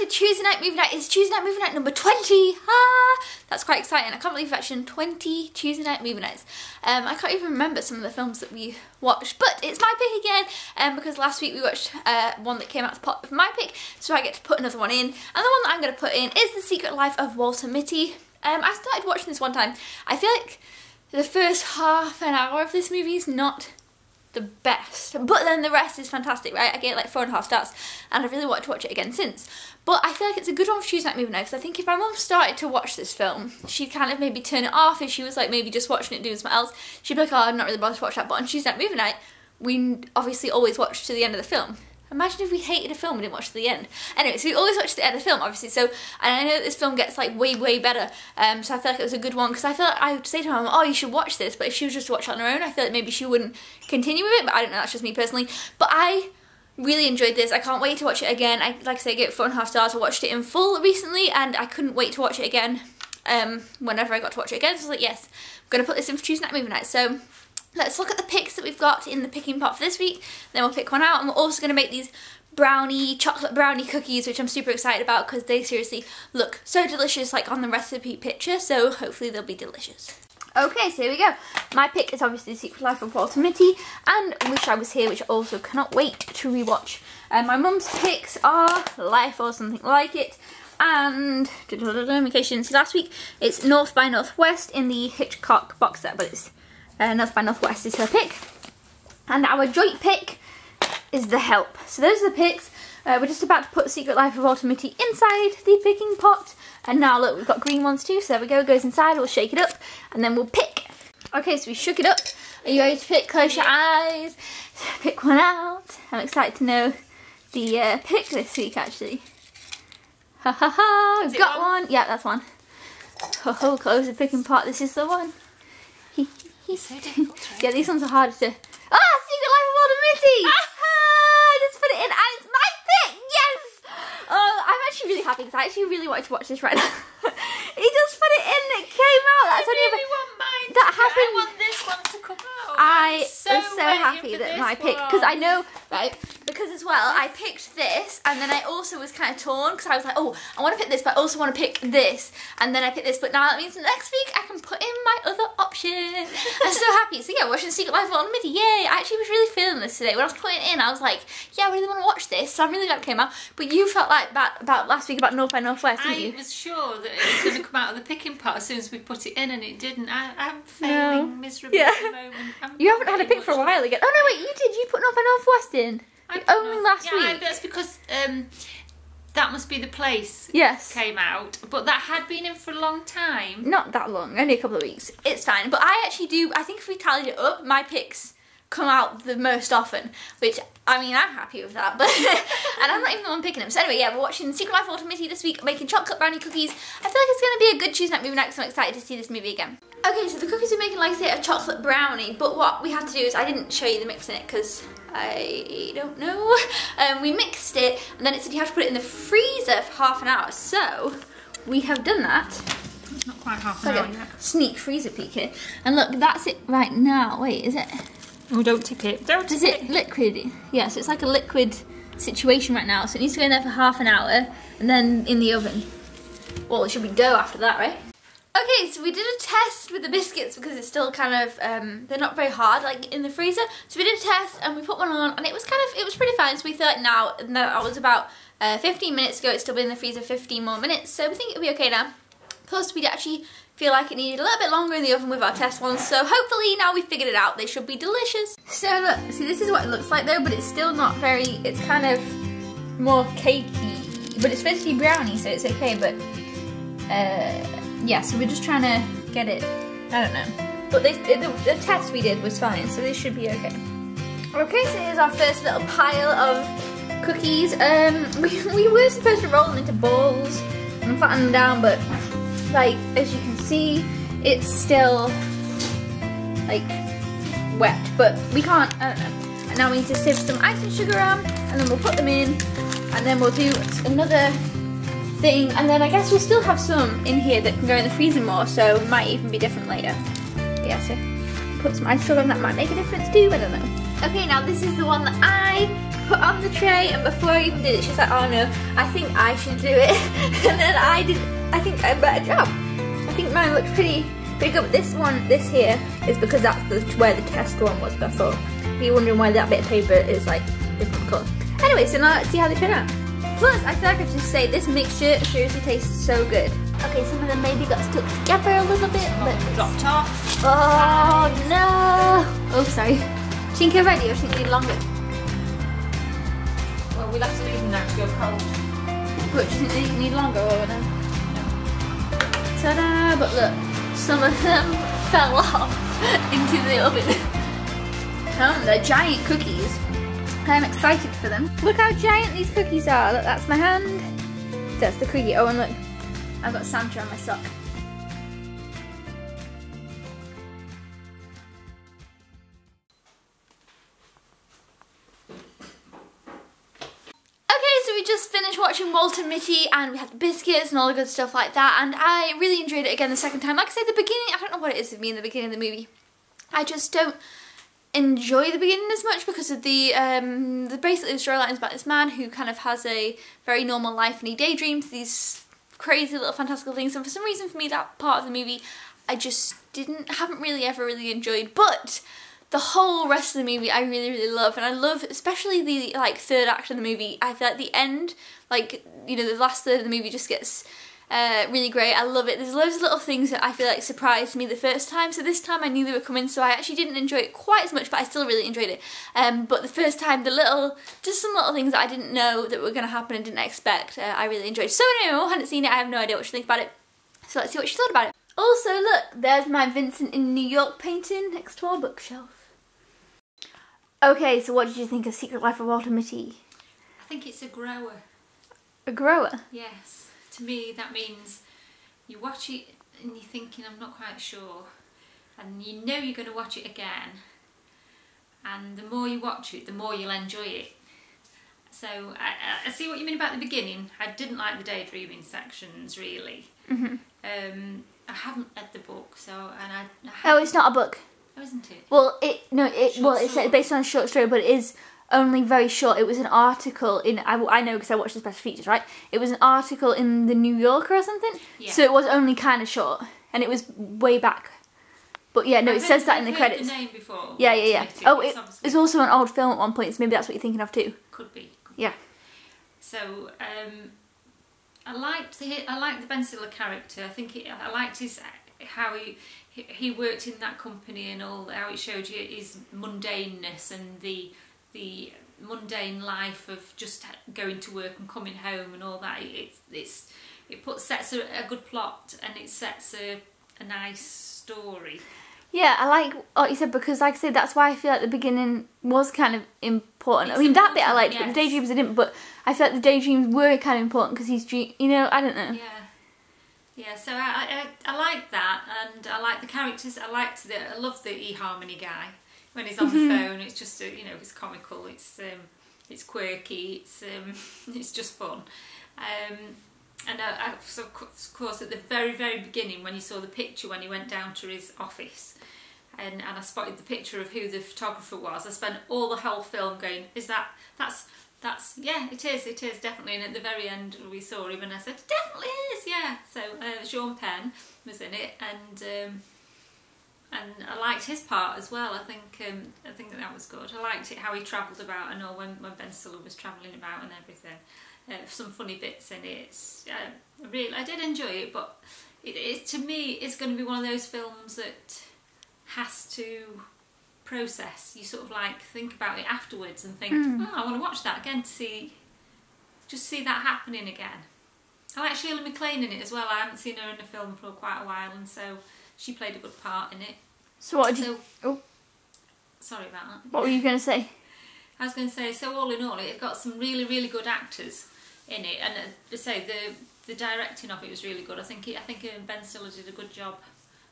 Tuesday night movie night. It's Tuesday night movie night number 20. Ah, that's quite exciting. I can't believe we've actually done 20 Tuesday night movie nights. I can't even remember some of the films that we watched, but it's my pick again, because last week we watched one that came out of the pot of my pick, so I get to put another one in. And the one that I'm going to put in is The Secret Life of Walter Mitty. I started watching this one time. I feel like the first half an hour of this movie is not the best, but then the rest is fantastic, right? I gave it like 4.5 stars, and I've really wanted to watch it again since. But I feel like it's a good one for Tuesday night movie night, because I think if my mum started to watch this film, she'd kind of maybe turn it off. If she was like maybe just watching it doing something else, she'd be like, oh, I'm not really bothered to watch that. But on Tuesday night movie night, we obviously always watch to the end of the film. Imagine if we hated a film and didn't watch to the end. Anyway, so we always watch to the end of the film, obviously. So, and I know that this film gets like way, way better. So I feel like it was a good one, because I feel like I would say to her, oh, you should watch this. But if she was just to watch it on her own, I feel like maybe she wouldn't continue with it. But I don't know, that's just me personally. But I really enjoyed this. I can't wait to watch it again. Like I say, I gave it 4.5 stars. I watched it in full recently, and I couldn't wait to watch it again whenever I got to watch it again. So I was like, yes, I'm going to put this in for Tuesday night movie night. So let's look at the picks that we've got in the picking pot for this week. Then we'll pick one out, and we're also going to make these chocolate brownie cookies, which I'm super excited about, because they seriously look so delicious like on the recipe picture, so hopefully they'll be delicious. Okay, so here we go. My pick is obviously The Secret Life of Walter Mitty and Wish I Was Here, which I also cannot wait to rewatch. My mum's picks are Life or Something Like It, and in case you didn't see last week, it's North by Northwest in the Hitchcock box set, but it's North by Northwest is her pick. And our joint pick is The Help. So those are the picks. We're just about to put The Secret Life of Walter Mitty inside the picking pot. And now look, we've got green ones too, so there we go, it goes inside, we'll shake it up, and then we'll pick. Okay, so we shook it up. Are you ready to pick? Close your eyes. Pick one out. I'm excited to know the pick this week, actually. Ha ha ha, we've got one. Yeah, that's one. Ho ho, close the picking pot, this is the one. So difficult, right? Yeah, these ones are harder to... Ah, Secret Life of Walter Mitty! I just put it in, and it's my pick! Yes! Oh, I'm actually really happy, because I actually really wanted to watch this right now. He just put it in, it came out. That's I really want mine. That happened. I want this one to come out. I was so waiting happy for that this my pick, one. because I know, right, because as well, I picked this, and then I also was kind of torn, because I was like, oh, I want to pick this, but I also want to pick this, and then I picked this, but now that means next week I can put in my other option. I'm so happy. So yeah, watching Secret Life of Walter Mitty, yay! I actually was really feeling this today. When I was putting it in, I was like, yeah, I really want to watch this, so I'm really glad it came out. But you felt like that about last week about North by Northwest, didn't you? I was sure that it was going to come out of the picking pot as soon as we put it in, and it didn't. I'm failing miserably at the moment. You haven't had a pick for a while again. Oh no, wait, you did. You put North by Northwest in. Only last week. Yeah, that's because That Must Be the Place came out, but that had been in for a long time. Not that long, only a couple of weeks. It's fine, but I actually do, I think if we tallied it up, my picks come out the most often, which, I mean, I'm happy with that, but, and I'm not even the one picking them. So anyway, yeah, we're watching Secret Life of Walter Mitty this week, making chocolate brownie cookies. I feel like it's going to be a good Tuesday night movie night, because I'm excited to see this movie again. Okay, so the cookies we're making, like I say, are chocolate brownie, but what we had to do is, I didn't show you the mix in it, because I don't know. We mixed it, and then it said you have to put it in the freezer for half an hour, so we have done that. It's not quite half an hour yet. Sneak freezer peek here. And look, that's it right now. Wait, is it? Oh, don't tip it. Don't tip it. Is it liquid? Yeah, so it's like a liquid situation right now. So it needs to go in there for half an hour, and then in the oven. Well, it should be dough after that, right? Okay, so we did a test with the biscuits, because it's still kind of, they're not very hard, like, in the freezer. So we did a test, and we put one on, and it was pretty fine. So we thought now, that was about 15 minutes ago, it's still been in the freezer 15 more minutes. So we think it'll be okay now. Plus, we actually feel like it needed a little bit longer in the oven with our test ones. So hopefully now we've figured it out, they should be delicious. So look, see, this is what it looks like though, but it's still not very, it's kind of more cakey. But it's supposed to be brownie, so it's okay, but yeah, so we're just trying to get it, I don't know. But the test we did was fine, so this should be okay. Okay, so here's our first little pile of cookies. We were supposed to roll them into balls and flatten them down, but like, as you can see, it's still like wet, but we can't, I don't know. And now we need to sieve some icing sugar on, and then we'll put them in, and then we'll do another thing, and then I guess we'll still have some in here that can go in the freezer more, so it might even be different later. But yeah, so put some ice sugar on, that might make a difference too, I don't know. Okay, now this is the one that I put on the tray, and before I even did it, she's like, oh no, I think I should do it. And then I think I did a better job. I think mine looked pretty good. But this here is because that's where the test one was before. If you're wondering why that bit of paper is like different colour. Anyway, so now let's see how they turn out. Plus, I feel like I should say this mixture seriously tastes so good. Okay, some of them maybe got stuck together a little bit, but dropped off. Oh no! Oh, sorry. Do you think you're ready, or do you think you need longer? Well, we'll have to leave them now to go cold. But do you think they need longer, or no? No. Ta-da! But look, some of them fell off into the oven. Oh, they're giant cookies. I'm excited for them. Look how giant these cookies are. Look, that's my hand. That's the cookie. Oh, and look, I've got Santa on my sock. So we just finished watching Walter Mitty, and we had the biscuits and all the good stuff like that, and I really enjoyed it again the second time. Like I said, the beginning, I don't know what it is with me in the beginning of the movie. I just don't enjoy the beginning as much because of the basically the storyline is about this man who kind of has a very normal life, and he daydreams these crazy little fantastical things, and for some reason for me that part of the movie I just haven't really ever really enjoyed. But the whole rest of the movie I really love, and I love especially the like third act of the movie. I feel like the end, like, you know, the last third of the movie just gets really great. I love it. There's loads of little things that I feel like surprised me the first time, so this time I knew they were coming, so I actually didn't enjoy it quite as much, but I still really enjoyed it. But the first time, just some little things that I didn't know that were going to happen and didn't expect, I really enjoyed. So anyway, I hadn't seen it, I have no idea what she thinks about it, so let's see what she thought about it. Also, look, there's my Vincent in New York painting next to our bookshelf. Okay, so what did you think of Secret Life of Walter Mitty? I think it's a grower. A grower? Yes. To me, that means you watch it and you're thinking, I'm not quite sure. And you know you're going to watch it again. And the more you watch it, the more you'll enjoy it. So I see what you mean about the beginning. I didn't like the daydreaming sections, really. Mm-hmm. I haven't read the book, so... Oh, it's not a book. Oh, isn't it? Well, it's based on a short story, but it is only very short. It was an article in, I know because I watched the special features, right? It was an article in the New Yorker or something, yeah. So it was only kind of short, and it was way back. But yeah, no, it says that in the credits. The name before. Yeah. Oh, it's also an old film at one point, so maybe that's what you're thinking of too. Could be. Yeah. So I liked the Ben Stiller character. I liked how he worked in that company and all, how it showed you his mundaneness and the mundane life of just going to work and coming home and all that. It sets a good plot, and it sets a nice story. Yeah, I like what you said, because like I said, that's why I feel like the beginning was kind of important. I mean, that bit I liked, yes. But the daydreams I didn't, but I felt like the daydreams were kind of important because he's, you know, I don't know. Yeah, so I like that, and I like the characters. I love the eHarmony guy when he's on the phone. It's just you know, it's comical. It's quirky. It's just fun. And so of course at the very beginning, when you saw the picture when he went down to his office, and I spotted the picture of who the photographer was, I spent all the whole film going, that's yeah, it is definitely. And at the very end we saw him, and I said, it definitely is, yeah. So Sean Penn was in it, and I liked his part as well. I think that was good. I liked it how he travelled about, and all when Ben Stiller was travelling about and everything. Some funny bits in it. I did enjoy it, but to me it's going to be one of those films that has to process. You sort of like think about it afterwards and think, oh, I want to watch that again to see that happening again. I like Shirley MacLaine in it as well. I haven't seen her in a film for quite a while, and so she played a good part in it. So what did you... Oh. Sorry about that. What were you going to say? I was going to say, so all in all, it got some really good actors in it, and to say the directing of it was really good. I think Ben Stiller did a good job.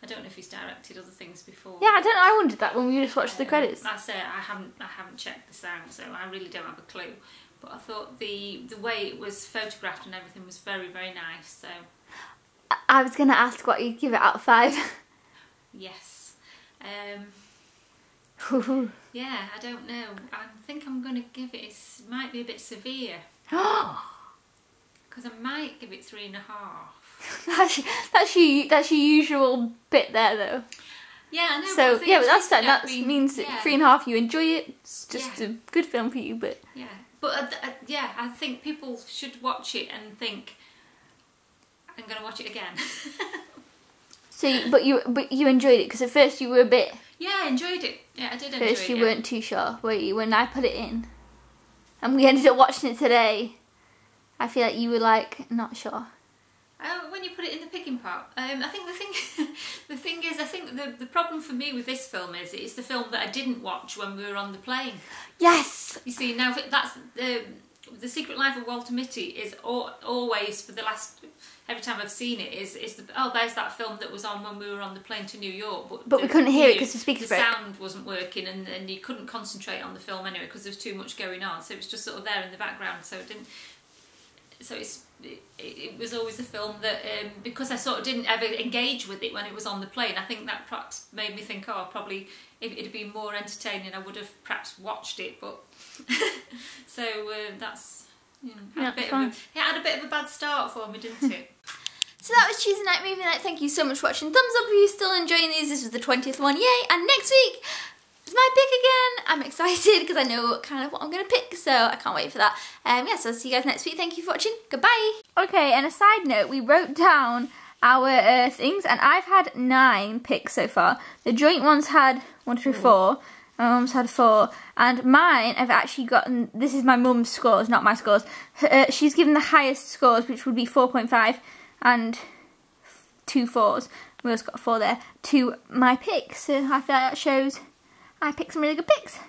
I don't know if he's directed other things before. Yeah, I don't know. I wondered that when we just watched the credits. I say I haven't checked this out, so I really don't have a clue. But I thought the way it was photographed and everything was very nice. So I was going to ask what you'd give it out of 5. Yes. Yeah, I don't know. I think I'm going to give it, it might be a bit severe. Because I might give it 3.5. That's your usual bit there, though. Yeah, I know. So but yeah, but that's that means that 3.5 you enjoy it. It's just a good film for you, but yeah, but yeah, I think people should watch it and think, I'm going to watch it again. So, but you enjoyed it because at first you were a bit. Yeah, I enjoyed it. Yeah, I did enjoy it. First you weren't too sure, were you? When I put it in, and we ended up watching it today, I feel like you were like not sure. When you put it in the picking pot, I think the thing is, I think the problem for me with this film is it's the film that I didn't watch when we were on the plane. Yes. You see, now that's the Secret Life of Walter Mitty is always for the last. Every time I've seen it, is there's that film that was on when we were on the plane to New York, but we couldn't hear it because the speakers broke. The sound wasn't working, and you couldn't concentrate on the film anyway because there was too much going on. So it was just sort of there in the background. So it didn't. So it was always a film that because I sort of didn't ever engage with it when it was on the plane. I think that perhaps made me think, oh, probably if it had been more entertaining, I would have perhaps watched it. But so that's. Had a bit of a bad start for me, didn't it? So that was Tuesday Night Movie Night. Thank you so much for watching. Thumbs up if you're still enjoying these. This was the 20th one, yay! And next week is my pick again. I'm excited because I know kind of what I'm going to pick, so I can't wait for that. Yeah, so I'll see you guys next week. Thank you for watching. Goodbye. Okay, and a side note, we wrote down our things, and I've had 9 picks so far. The joint ones had 1, 2, 3, 4. My mum's had 4, and mine I've actually gotten, this is my mum's scores, not my scores. She's given the highest scores, which would be 4.5 and 2 4s. We also got a 4 there, to my picks. So I feel like that shows I picked some really good picks.